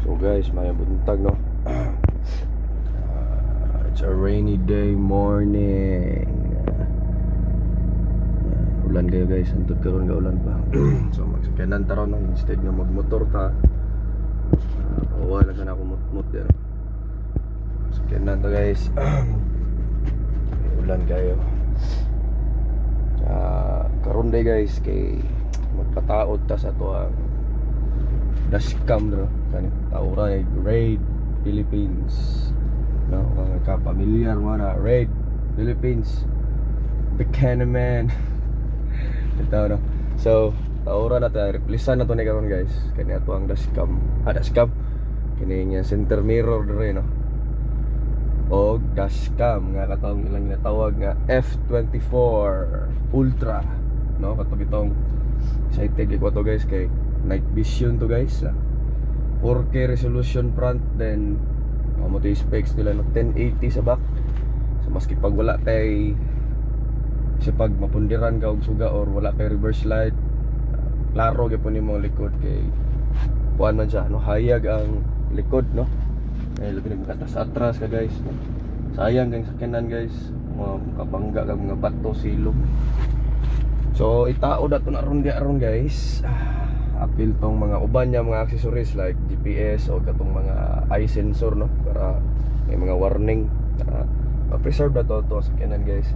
So guys, may buntag no. It's a rainy day morning. Ulan kayo guys, antod karon ga ulan pa. So magsakyanan ta ron no, instead nga magmotor ta. Wala ka na ako mut-mut yan. Sakyanan ta guys. Ulan kayo. Karon day guys kay magpataod ta sa to ang dashcam no kani taura ay Raid Philippines no mga kapamilyar mo na Raid Philippines Buchanan man ito no. So taura na ta replacean na to ni karon guys kani ato ang dashcam kini nga center mirror dire no o dashcam nga katong ilang ginatawag nga F24 Ultra no katong itong excited ko to guys kay night vision to guys 4K resolution front, then mo to specs nila no 1080 sa back. So maski pag wala kay pag mapundiran ka og suga or wala kay reverse light, klaro gyud po nimo likod kay kuan man siya no, hayag ang likod no. Ay labi nagkata sa atras ka guys no? Sayang kang sakyanan guys, makabangga kag mga bato silong. So itao dato na ron guys. Apil tong mga uban niya mga accessories like GPS o katong mga eye sensor no para may mga warning ma-preserve na to sa sakyanan guys.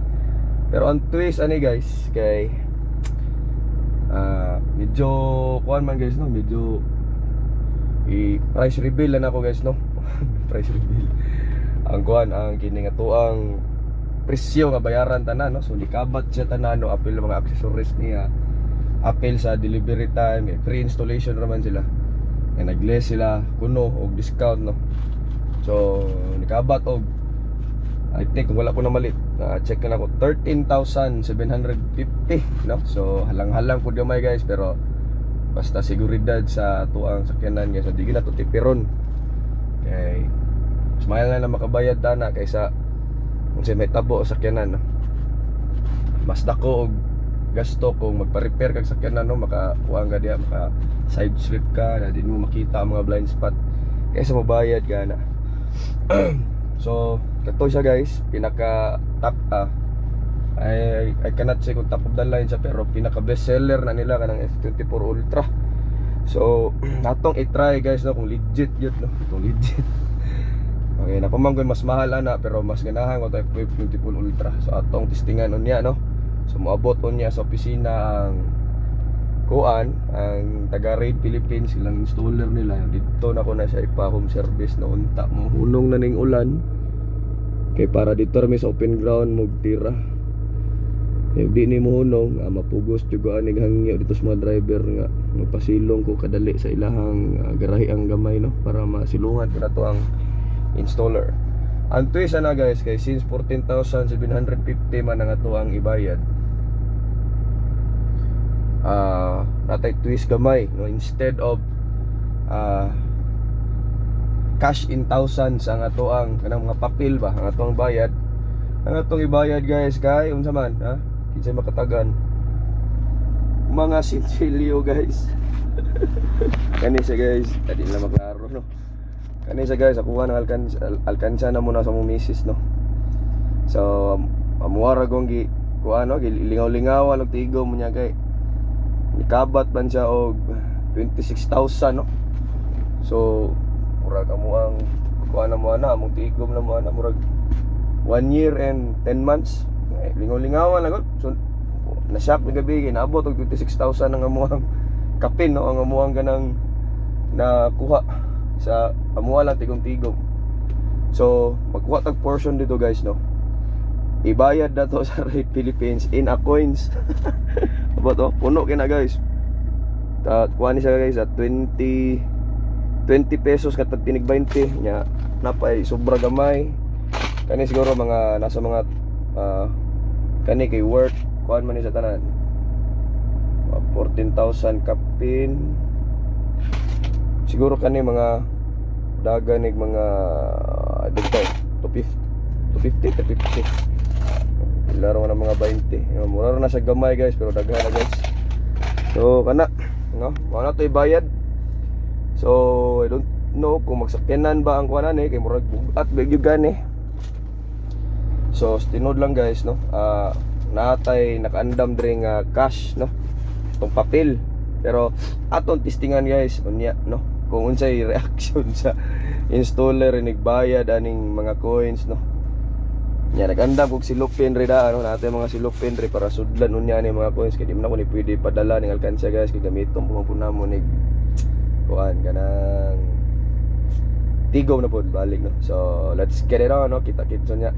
Pero ang twist ani guys kay medyo kuan man guys no, medyo i-price reveal na ako guys no. Price reveal ang kuan ang kini nga tuang presyo nga bayaran tanan no. So likabat siya tanan no, apil mga accessories niya, apil sa delivery time, free installation naman sila. Nag-less sila kuno og discount no. So nikabat og I think wala ko na malit. Check na ako 13,750 no. So halang-halang pud gamay guys pero basta seguridad sa tuang sakyanan guys. So di na to tipiron. Okay. Smile na makabayad tana kaysa kung may tabo sa sakyanan no. Mas dako og gasto kung magpa-repair kag sakyanan no, makakuha ka diya, maka side sweep ka na din mo makita ang mga blind spot kaysa mabayad ka na. So kato siya guys, pinaka top I cannot say kung top of the line siya pero pinaka best seller na nila kanang F24 Ultra. So natong i-try guys no kung legit yun no, kung legit. Okay, napamanggon mas mahal ana pero mas ganahan ko to F24 Ultra. So atong testingan unya no. So moabot niya sa opisina ang kuan, ang taga Raid Philippines, silang installer nila. Dito na ko na siya ipa-home service na unta. Mahunong na ning ulan. Kay para dito rami sa open ground magtira. Kay di ni mohunong, mapugos juga ani hangyo dito sa mga driver nga magpasilong ko kadali sa ilahang garahe ang gamay no para masilungan ko na to ang installer. Ang twist na guys kay since 14,750 man ang ato ang ibayad. Natay twist gamay no, instead of cash in thousands ang ato ang kanang mga papel ba ang atong bayad. Ang atong ibayad guys kay unsa man kinsay makatagan mga sinsilyo guys. Kani siya guys, tadi na maklaro no. Kani siya guys, ako nga alkansya na muna sa mong misis no. So amuara gong kuano gilingaw-lingaw og tigo mo niya kay nikabat man siya og 26,000 no. So murag amo ang kuana mo ana among tigom na mo ana murag 1 year and 10 months. Lingaw-lingaw lang so na-shock ni gabi naabot og 26,000 ang amuang kapin no, ang amuang ganang nakuha sa amuha lang tigom-tigom. So magkuha tag portion dito guys no. Ibayad na to sa Raid Philippines in a coins. Aba to, puno kina guys. Kuha ni siya guys at 20 pesos katag tinig 20 nya napay sobra gamay. Kani siguro mga nasa mga kani kay worth kuan man ni sa tanan 14,000 kapin. Siguro kani mga daganig mga dito 250 laro na mga 20. Mura na sa gamay guys pero daghan na guys. So kana no, wala to ibayad. So I don't know kung magsakyanan ba ang kuanan kay murag bugat bagyo gani. So tinod lang guys no. Natay nakaandam diri nga cash no. Tong papel. Pero aton testingan guys unya no. Kung unsay reaction sa installer nigbayad aning mga coins no. Nya nagandam kog silupin ri da ano natin mga silupin ri para sudlan unya ni mga coins kay di man ako ni pwede padala ning alkansya guys kay gamiton po namo nig kuan kanang tigaw na po balik no. So let's get it on no. Kita-kits nya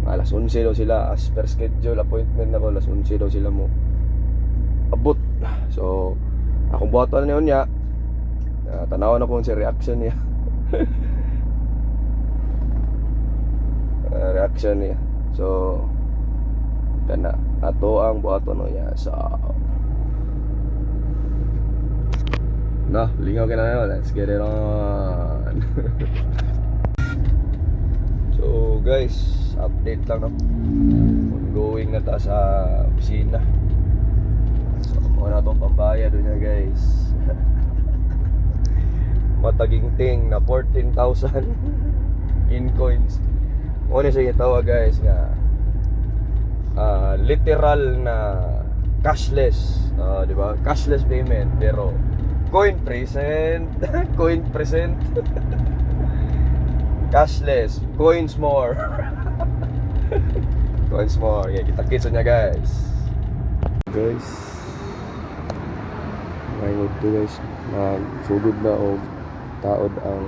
alas 11 daw sila as per schedule appointment na ko alas 11 daw sila mo abot. So akong buhaton niya unya tanaw na ko sa reaction niya. Reaction niya. So kana ato ang buhaton niya sa nah, lingaw ka na. Let's get it on. So guys, update lang no. Ongoing na ta sa opisina. So muna itong pambayad niya guys. Matagingting na 14,000 in coins. Muna siya itawa guys nga literal na cashless, di ba? Cashless payment pero coin present. Coin present. Cashless, coins more. Coins more. Yeah, kita-kits niya guys. Guys, ngayon to guys, magsugod na o taod ang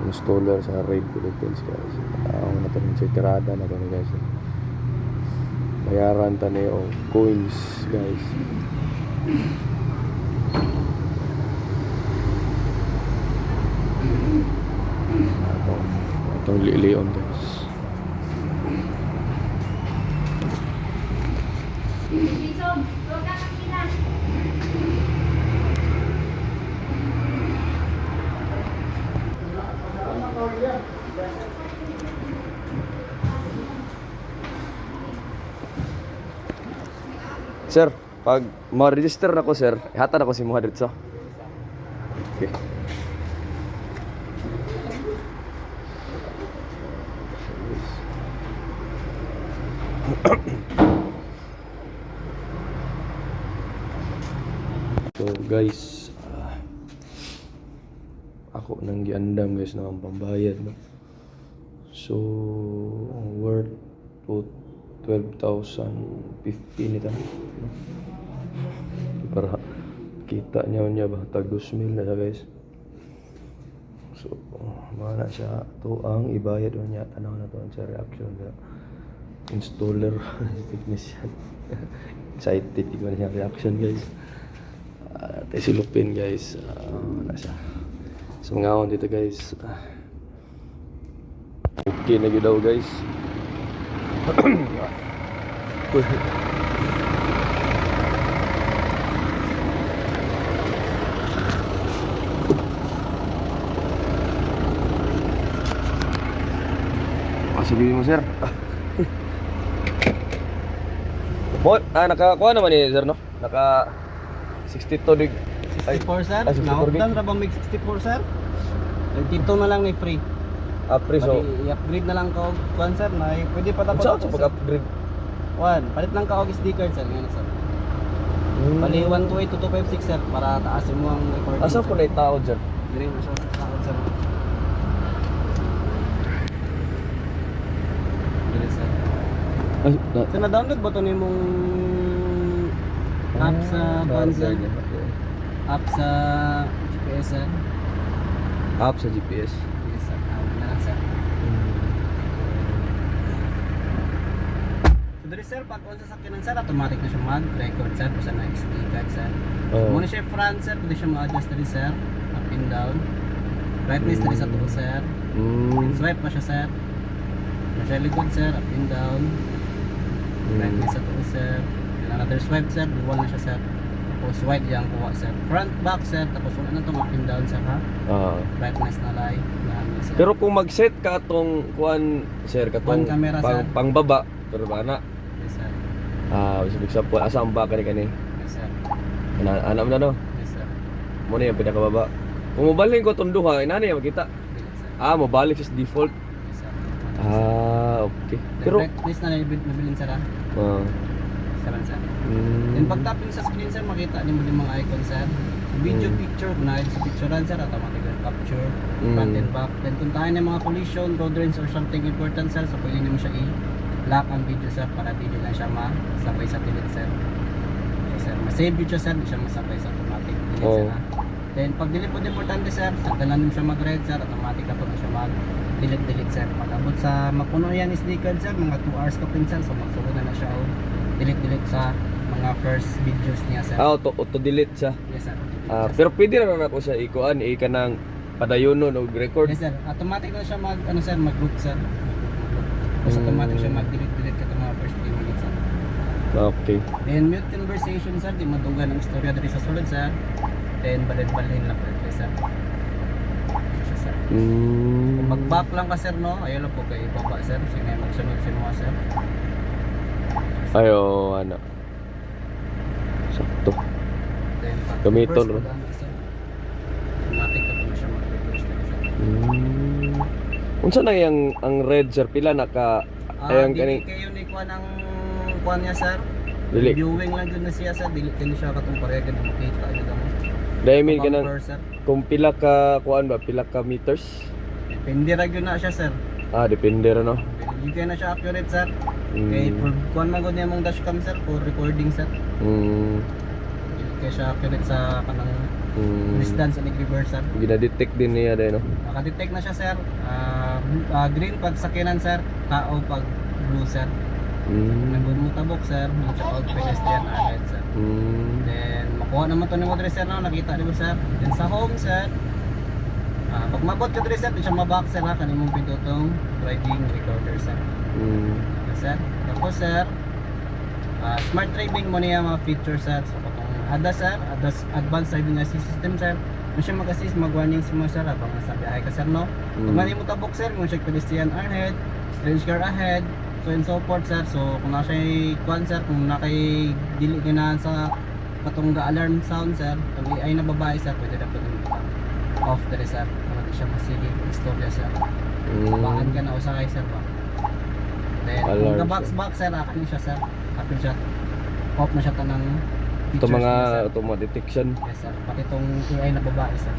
installer sa Raid Philippines guys. Ang natanong sa tirada na kami guys. Bayaran tani o coins guys. Itong lileon guys. Sir, pag ma-register na ko sir, ihatan ako si mga dito. Okay. So guys, ako nang giandam guys na ang pambayad no? So worth 12,050 nito no? Para kita niya ba tag 2,000 na siya guys. So mana siya to ang ibayad niya tanaw na to sa reaction sa installer technician. Excited ko na siya reaction guys. Tayo silupin guys. Nasa so ngawon dito guys. Okay na daw guys. Sabihin mo sir. Nakakuha naman ni sir no? Naka 62 dig 64 sir? 64 Naugdan ra ba may 64 sir? Dito na lang ni free. Free so I-upgrade na lang ko kuan sir na pwede pa tapos. sa pag-upgrade. Palit lang ka og SD card sir ngani sir. Bali 1282256 sir para taasin mo ang recording. Asa po na itaod sir? Dire na siya sa sir. Dire sir. So na-download ba to nimong app sa Banza? App sa GPS sir? App sa GPS. Yes sir. Na lang sir. So diri sir, pag on sa sakyanan sir, automatic na siya mag-record sir kung saan na SD card sir. Muna siya front sir, pwede siya ma-adjust diri sir, up and down. Brightness diri sa tulo sir. Swipe pa siya sir. Siya likod sir, up and down. Brightness sa tulo sir. Another swipe sir, dual na siya sir. Tapos swipe yang kuha sir. Front, back sir, tapos wala na itong up and down sir ha. Brightness na light. Sir. Pero kung mag-set ka atong kuan sir katong camera, sir. pangbaba, pero bana. Yes sir. Ibig sabihin asa ang ba kani? Yes sir. Anak mo na no. Yes sir. Mo na yung pinakababa. Kung mabalik ko itong duha, inani makita. Delete sir. Mabalik sa default. Yes sir. Okay. Pero Pero, please na nabilin sir ha. ah, 7 sir. mm, Then pag tapping sa screen sir, makita niyo mo yung mga icon sir. Video Mm. picture, kung nakita sa picturean sir, automatic will capture, Mm. front and back. Then kung tayo ng mga collision, road rage or something important sir, so pwede naman siya i-lock ang video sir para di lang siya masabay sa delete sir. So sir, masave video sir, di siya masabay sa automatic delete Oh. sir ha. Then pag delete po importante sir, sagdalan din siya mag-red sir, automatic na po na siya mag-delete sir. Pag abot sa mapuno yan SD card sir, mga 2 hours ka pin sir, so magsulod na siya o delete sa mga first videos niya sir. auto-delete siya. Yes sir. Pero pwede na ako siya ikuan, ka ng padayono o record. Yes sir, automatic na siya mag-group sir. Tapos automatic siya mag-delete ka itong mga first 3 minutes sir. Okay. Then mute conversation sir, di madugan ang istorya dito sa sulod sir. Then balin-balin lang po sir. Siya sir. Mm. Kung mag-back lang ka sir no, ayun lang po kayo ibaba sir. Sige, magsunod si mga sir. Ayo, sakto. Then pag Gamiton, reverse no? mo lang, sir, automatic na po siya mag-reverse na sir. Unsa na ang red sir pila na ka ayang Dili kani kayo ni kuha ng kuha niya sir. dili. Viewing lang dun na siya sir, dili din siya katong pareha na makita niyo daw. Dahil mean ka ng Bumper, sir. kung pila ka kuan ba pila ka meters? Depende ra gyud na siya sir. Depende ra no. Hindi kaya na siya accurate sir. Mm. Kay kuan man gud niya mong dashcam sir for recording sir. Mm. Hindi kaya siya accurate sa kanang Mm. distance and reverse sir. Gina-detect din niya dahil no. Naka-detect na siya sir. Green pag sakyanan sir, tao pag blue sir. Nagud mo tabok sir, check out pedestrian ahead sir. Then makuha naman to ni mo dre sir no, nakita di ba sir? Then sa home sir, pag mabot ka dre sir, di siya maback sir ha, kanimong pindotong driving recorder sir. Okay, sir. Tapos sir, smart driving mo niya mga features sir. So kung ADAS advanced driving assist system sir, mo siya mag-assist mag-warning sa mga sir habang nasa biyahe ka sir no. Kung mali mo tabok sir, mo check pedestrian ahead, strange car ahead, so and so forth sir. So kung nasa kwan sir, kung nakay dili ganahan sa katong alarm sound sir, kung ay na babae sir, pwede na po din off dere sir para di siya masigig istorya sir. Baan ka na usakay sir ba. Then Alarm, kung box sir, akin siya sir. Akin siya. Off na siya tanang Ito features mga niya, sir. automatic detection. Yes sir. Pati itong AI na babae sir.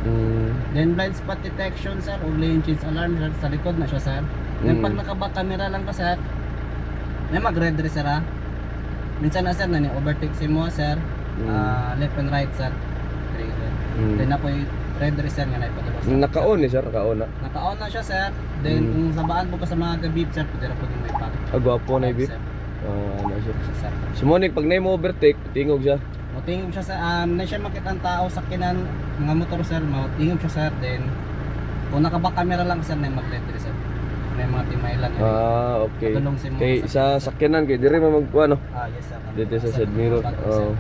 Then blind spot detection sir o lane change alarm sir. Sa likod na siya sir. Then pag naka-back camera lang ka sir, may mag-red rin sir ha. Minsan na sir, overtake si mo sir. Left and right sir. Trigger. Then na po yung red rin sir nga na ipadulog sir. Naka-on ni sir, naka-on na. Naka-on na siya sir. Then kung sabaan po ka sa mga gabib sir, pwede na po din may pack. Gwapo na ibig. Sir. Ano siya. Siya, sir. Sumunik pag na mo overtake, tingog siya. Matingog siya sa na siya makita ang tao sa kinan mga motor sir, matingog siya sir. Then kung naka-back camera lang sir, na mag-led rin sir. May mga timay lang. Okay. Padulong si mga Kay sa sakyanan kay dire man magkuha no. Yes sir. Dito sa Sir, side mirror. mga bagong, sir.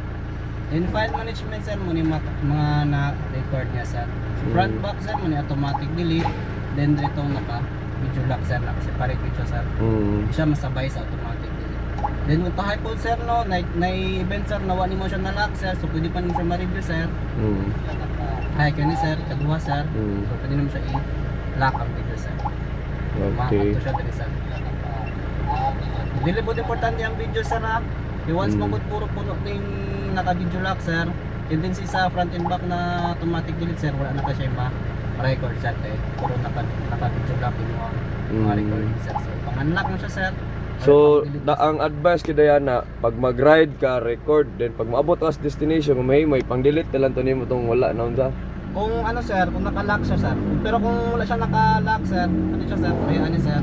Then file management sir, muna yung mga na-record niya sir. Front back sir, muna automatic delete. Then dito naka video lock sir, naka-separate video sir. Hindi siya masabay sa automatic delete. Then kung tahay po sir no, na-event sir, nawa ni mo siya na lock sir, so pwede pa naman siya ma-review sir. Hay ka ni sir, kaduha sir, so pwede naman siya i-lock ang video sir. Okay. Makato siya dali sir. Dili po importante ang video sir ha. Once magod puro puno ning naka-video lock sir, tendency sa front and back na automatic delete sir, wala na ka siya ma-record sir puro naka-video lock yung mga recording sir. So pang-unlock mo siya sir. So, ang advice kay Diana, pag mag-ride ka, record, then pag maabot ka sa destination, kung may pang-delete na lang to nimo tong wala na unsa. Kung ano sir, kung naka-lock siya sir. Pero kung wala siya naka-lock sir, ano siya sir, kaya ano sir,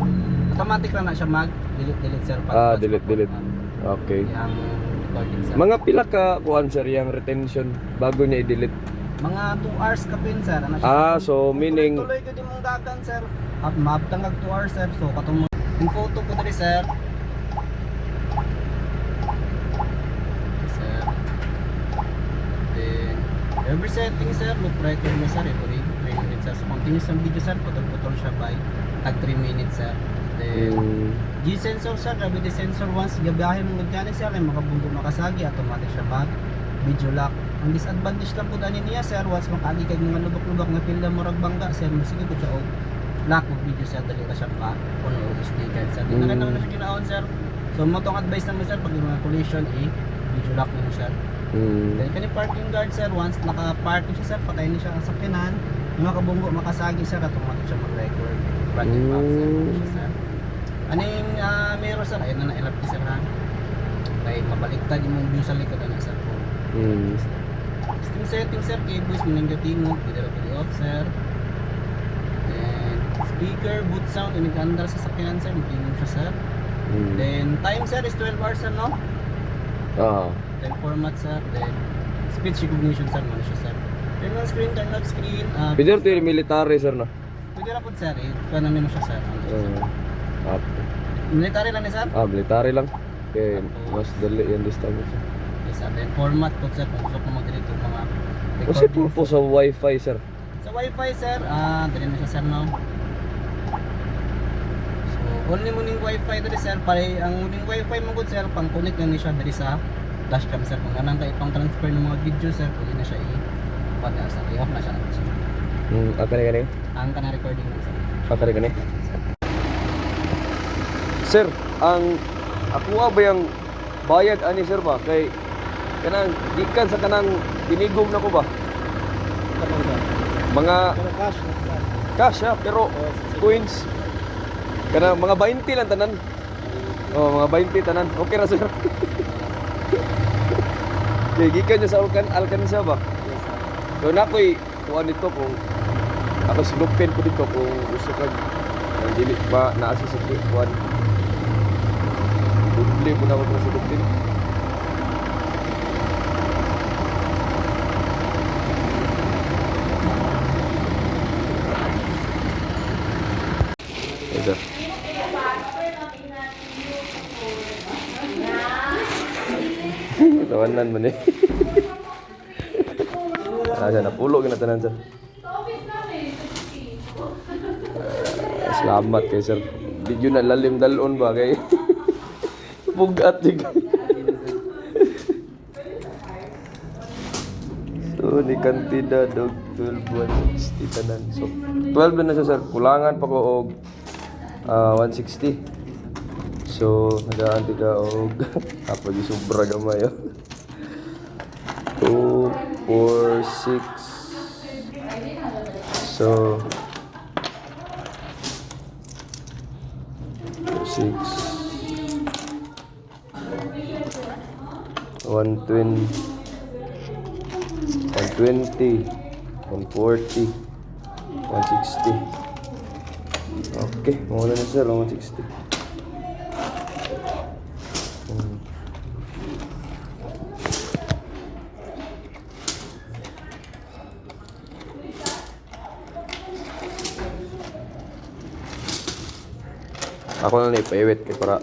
automatic lang na siya mag-delete sir. Delete. Okay. Yung recording sir. Mga pila ka kuan sir yung retention bago niya i-delete. Mga 2 hours ka pin sir. Ano siya, So meaning tuloy ko din mong dagan sir. Maabtang 2 hours sir. So katong yung photo ko dali sir. Sir. Then every setting sir, look right on mo sir. Every 3 minutes sir. So continuous ang video sir. Putol-putol siya by tag 3 minutes sir. Then G-sensor sir, gravity sensor once gabiyahe mo dyan sir, ay makabundo makasagi, automatic siya video lock. Ang disadvantage lang po dani niya sir, once makaagi kay mga lubak-lubak nga pilda mo rag bangga sir, sige po siya og lock og video sir dali ra siya pa kuno og SD card sir. Di na naman na siya kinaon sir. So mo tong advice naman sir pag yung mga collision video lock mo sir. Then kani parking guard sir, once naka-park siya sir, patay ni siya ang sakyanan. Yung mga kabunggo makasagi sir, automatic siya mag-record. Front and back sir, siya, sir. Aning mirror sir, ayun na na-elap sir ha. Kaya mabaliktad yung view sa likod na sir po. Steam setting sir, kay boys maninggatingog, pwede ra pwede off sir. Then speaker, boot sound, inigandar sa sakyanan sir, matingog siya sir. Then time sir is 12 hours sir no? Then format sir, then speech recognition sir, ano siya sir. Then on screen, turn off screen. Pwede rin ito yung military sir na? Pwede ra po sir, kanan mo siya sir. Ano siya, sir. Military lang ni sir? Military lang. Okay, mas dali yan this time sir. Yes sir, then format po sir, kung gusto ko mag-delete yung mga Kasi po sa wifi sir. Sa wifi sir, dali na siya sir no? So, only mo ning wifi dali sir, pare ang muning wifi mo good sir, pang connect lang ni siya dali sa dashcam sir. Kung anang kay pang transfer ng mga video sir, pwede na siya i-pad na sir, i-off na siya na sir. Akari Ang kana recording na sir. Akari Sir, ang ako ba yung bayad ani sir ba kay kanang gikan sa kanang tinigog na ko ba? Mga Pero cash na sir. cash pero coins kanang mga 20 lang tanan. Oh, mga 20 tanan. Okay ra sir. Kay gikan niya sa Alcanza ba? Yes sir. So na ko'y kuha nito kung ako silupin ko dito kung gusto ka dili ba na-assist sa kuhan. Dubli mo na ako sa silupin. Ito. Tawanan mo ni. Asa napulo na tanan sir. Salamat kay sir. Di yun na lalim dalon ba kay bugat juga. So ni kantidad og 12,160 tanan. So 12 na siya sir. Kulangan pa ko og 160. So nagaan ka og apa di sobra gamay. 2, 4, 6. So 6 120 140 160. Okay, mawala na sir 160. Ako na ipaiwit kay para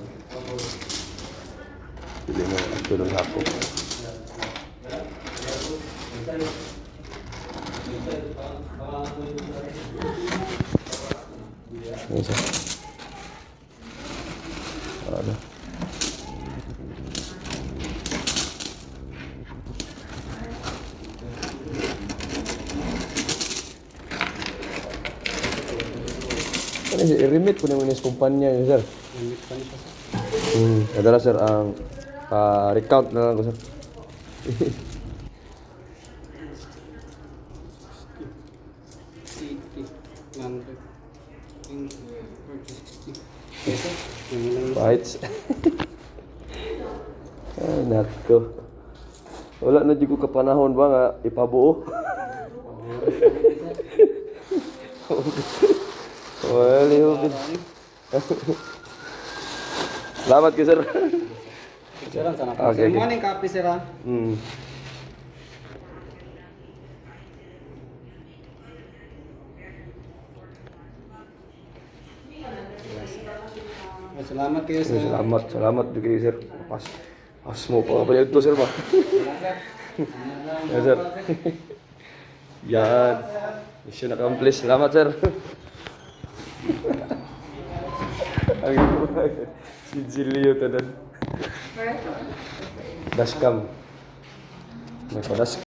pili mo tulong ako. Isa. Ada. I-remit po naman yung kumpanya yun, sir. Limit pa niya sir. Adalah, sir, ang recount na lang ko, sir. Bites. Ay, nako. Wala na di ko kapanahon ba nga ipabuo. Wali hubin. Salamat kayo, sir. Sir, sana po. Okay, Sir, morning copy sir ha. Salamat kayo sir. Salamat juga kayo, sir. Pas mo pa kapalya ito, sir ba? Ya, sir. Yan. Mission accomplished. Salamat, sir. Ang si Jilio tanan. Dashcam. May padas